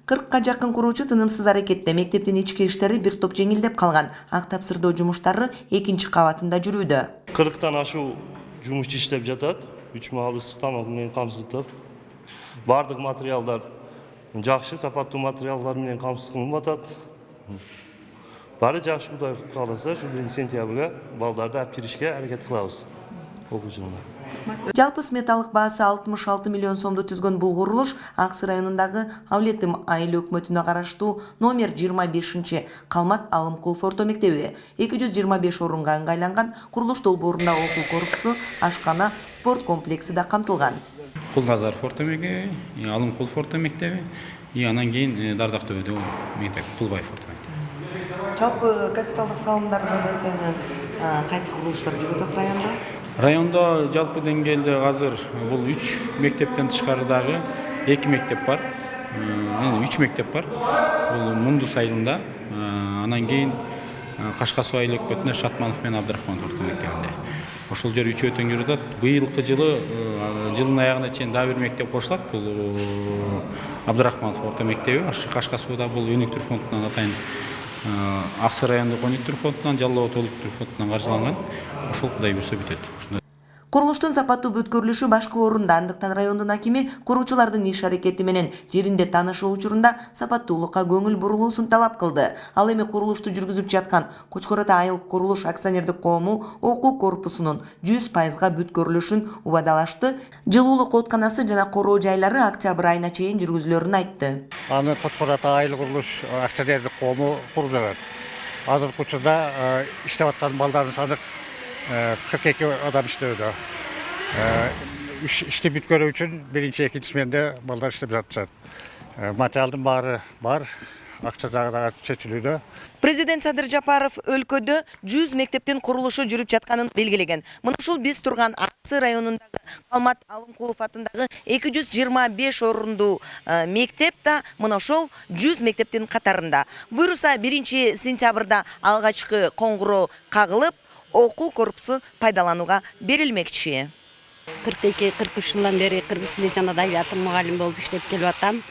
40га жакын куруучу тынымсыз аракетте мектептин ички иштери бир топ жеңилдеп калган. Ак тапсырдоо жумуштары экинчи кабатында жүрүүдө. 40тан ашуу жумушчу иштеп жатат. 3 маал ысык тамак менен камсыздап. Бардык материалдар жакшы, сапаттуу материалдар менен камсыз кылынып атат. Баары жакшы, Кудай кааласа, ушу 1-сентябрга балдарды алып киришке аракет кылабыз. Окуу жылына. Жалпы сметалык баасы 66 миллион сомду түзгөн бул курулуш Ак Сы районундагы Авлетим айыл өкмөтүнө караштуу номер 25 Калмат Алымкулов орто мектеби 225 орунга ыңгайланган курулуш долбоорунда окуу корпусу, ашкана, спорт комплекси да камтылган. Кулназаров орто мектеби, Алымкулов орто мектеби, анан кийин Дардактөбөдө мектеп Кулбаев орто мектеби. Жалпы капиталдык салымдарды маселен кайсы курулуштар жүрүп атат районда? Районда жалпы деңгээлде азыр бул 3 мектептен тышкарыдагы 2 мектеп бар. 3 мектеп бар. Бул Мундус айылында, анан кийин Кашка Суу айыл өкмөтүндө Шатманов менен Абдрахманов орто мектебинде. Ошол жер 3 өтөн жүрүп атат. Быйылкы жылдын аягына чейин дагы бир мектеп кошулат. Бул Абдрахманов орто мектеби. Кашка Сууда бул өнүктүрүү фондунан атайын Ак Сы райондук өнүктүрүү фондунан, Жалал Абад өнүктүрүү фондунан каржыланган. Ошол Кудай буйрса бүтөт. Курулуштун сапаттуу бүткөрүлүшү башкы орунда, андыктан райондун акими куруучулардын иш аракети менен жеринде таанышуу учурунда сапаттуулукка көңүл бурулуусун талап кылды. Ал эми курулушту жүргүзүп жаткан Кочкор Ата айыл курулуш акционердик коому окуу корпусунун 100% бүткөрүлүшүн убадалашты. Жылуулук оотканасы жана короо жайлары октябрь айына чейин жүргүзүлөрүн айтты. Аны Кочкор Ата айыл курулуш акционердик коому куруп жатат. Азыркы учурда иштеп аткан балдардын саны 42 адам иштөөдө. Ишти бүткөрүү үчүн биринчи, экинчи сменде балдар иштеп жатышат. Материалдын баары бар, акча дагы чечилүүдө. Президент Садыр Жапаров өлкөдө 100 мектептин курулушу жүрүп жатканын белгилеген. Мына ушул биз турган Ак Сы районундагы Калмат Алымкулов атындагы 225 орундуу мектеп да мына ошол 100 мектептин катарында. Буйруса 1-сентябрда алгачкы коңгуроо кагылып, окуу корпусу пайдаланууга берилмекчи. 42-43 жылдан бери Кыргыз тили жана адабияты мугалим болуп иштеп келип атам.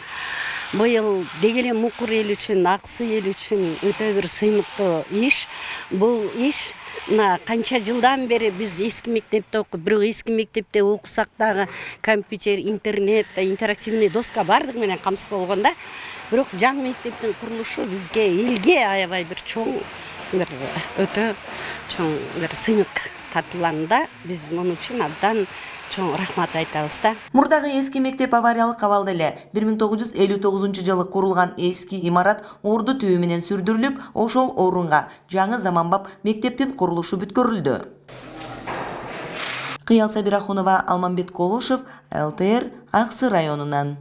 Быйыл дегеле Мукур эл үчүн, Ак Сы эл үчүн өтө бир сыймыктуу иш. Бул иш канча жылдан бери биз эски мектепте окуп, бирок эски мектепте окусак дагы компьютер, интернет, интерактивный доска бардыгы менен камсыз болгон да. Бирок жаңы мектептин курулушу бизге, элге аябай бир чоң бир өтө чоң бир сыймык тартылганда биз муну үчүн абдан чоң рахмат айтабыз да. Мурдагы эски мектеп авариялык абалда эле 1959-жылы курулган эски имарат орду түбү менен сүрдүрүлүп, ошол орунга жаңы заманбап мектептин курулушу бүткөрүлдү. Кыял Сабирахунова, Алмамбет Колушев, ЛТР, Ак Сы районунан.